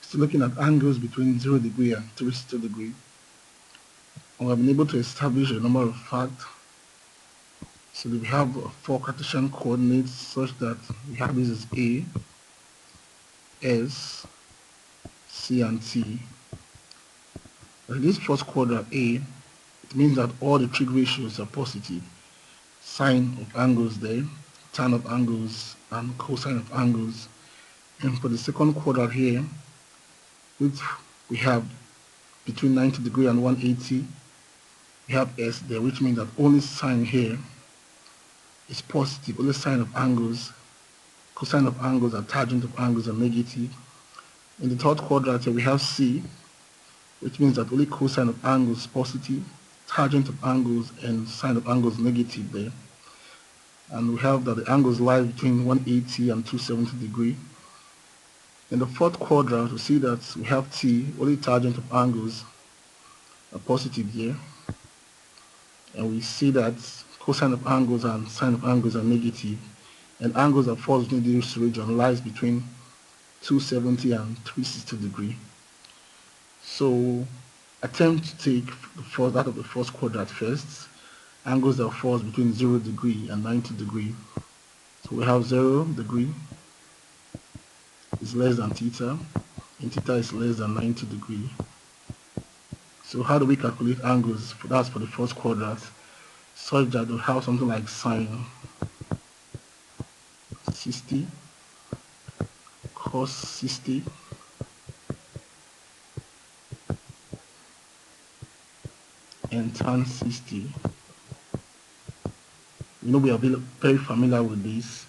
Still looking at angles between 0 degree and 360 degree. And we have been able to establish a number of facts. So we have 4 Cartesian coordinates such that we have this as A, S, C, and T. In this first quadrant A, it means that all the trig ratios are positive. Sine of angles there, tan of angles, and cosine of angles. And for the second quadrant here, which we have between 90 degree and 180, we have S there, which means that only sine here is positive, only sine of angles, cosine of angles, and tangent of angles are negative. In the third quadrant here, we have C, which means that only cosine of angles is positive, tangent of angles and sine of angles negative there. And we have that the angles lie between 180 and 270 degree. In the fourth quadrant, we see that we have T, only tangent of angles are positive here. And we see that cosine of angles and sine of angles are negative. And angles that falls within this region lies between 270 and 360 degree. So attempt to take the first out of the first quadrant first. Angles that falls between 0 degree and 90 degree. So we have 0 degree is less than theta, and theta is less than 90 degree. So how do we calculate angles? That's for the first quadrant, such that we have something like sine 60, cos 60, and tan 60. You know, we are very familiar with this.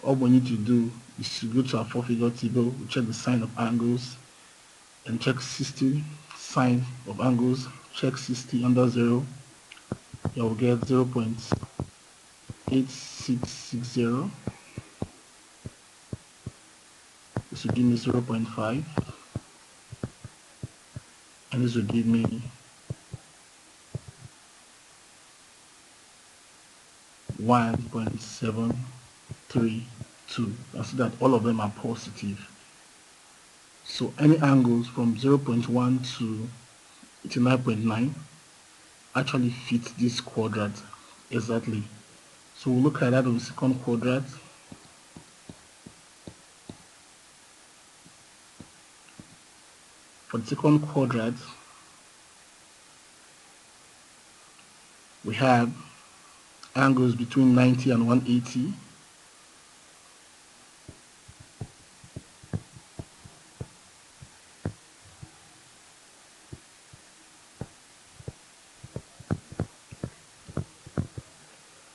All we need to do is to go to our 4-figure table, we check the sine of angles, and check 60 sine of angles, check 60 under 0, you will get 0.8660. This will give me 0.5, and this will give me 1.732. I see that all of them are positive. So any angles from 0.1 to 89.9 actually fit this quadrant exactly. So we'll look at that of the second quadrant. For the second quadrant, we have angles between 90 and 180.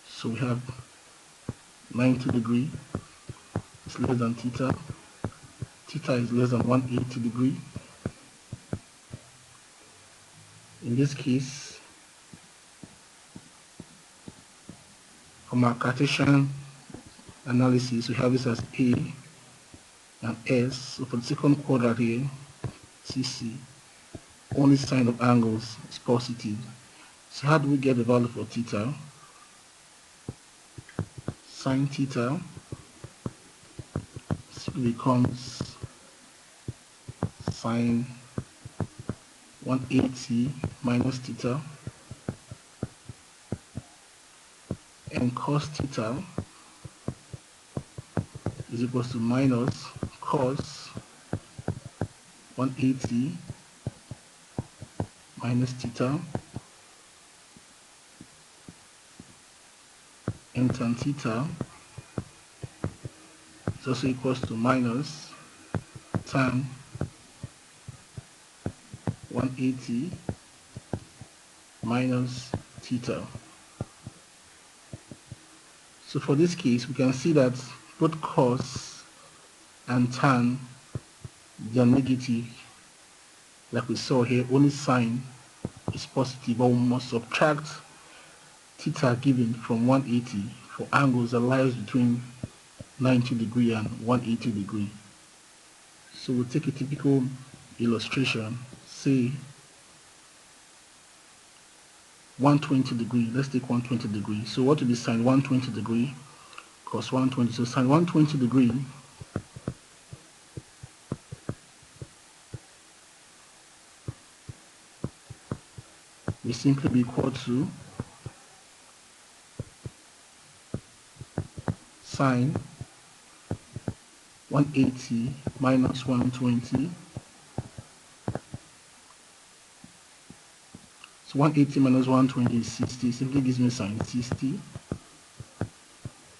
So we have 90 degree is less than theta. Theta is less than 180 degree. In this case, from our Cartesian analysis, we have this as A and S. So for the second quadrant here, CC, only sine of angles is positive. So how do we get the value for theta? Sine theta becomes sine 180 minus theta, and cos theta is equal to minus cos 180 minus theta, and tan theta is also equals to minus tan 180 minus theta. So for this case, we can see that both cos and tan, they are negative. Like we saw here, only sine is positive, but we must subtract theta given from 180 for angles that lies between 90 degree and 180 degree. So we'll take a typical illustration, say 120 degree. Let's take 120 degree. So what will be sine 120 degree? Cos 120. So sine 120 degree will simply be equal to sine 180 minus 120. So 180 minus 120 is 60. Simply gives me sine 60.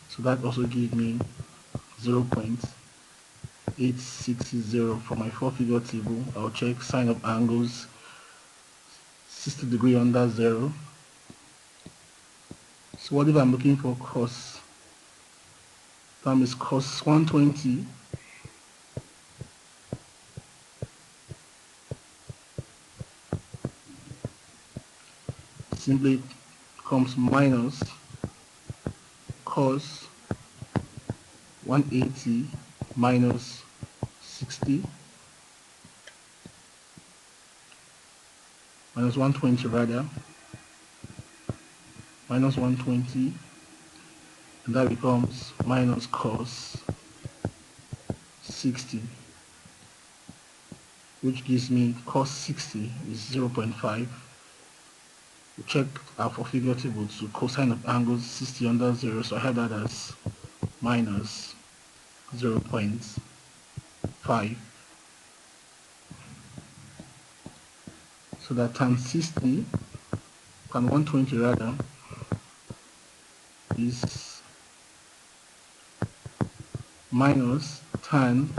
So that also gives me 0.860. For my four-figure table, I'll check sine of angles 60 degree under 0. So what if I'm looking for cos? That means cos 120 simply comes minus cos 180 minus 60 minus 120 rather, minus 120, and that becomes minus cos 60, which gives me cos 60 is 0.5. We check our four-figure table to cosine of angles 60 under 0, so I have that as minus 0.5. So that tan 60, tan 120 rather, is minus tan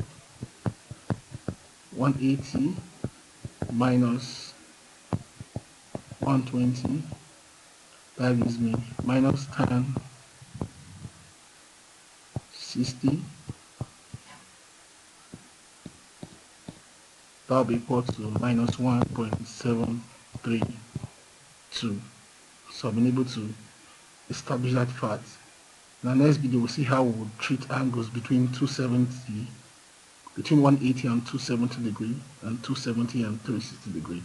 180 minus 120. That gives me minus tan 60. That will be equal to minus 1.732. So I've been able to establish that fact. In the next video, we'll see how we would treat angles between 180 and 270 degree, and 270 and 360 degree.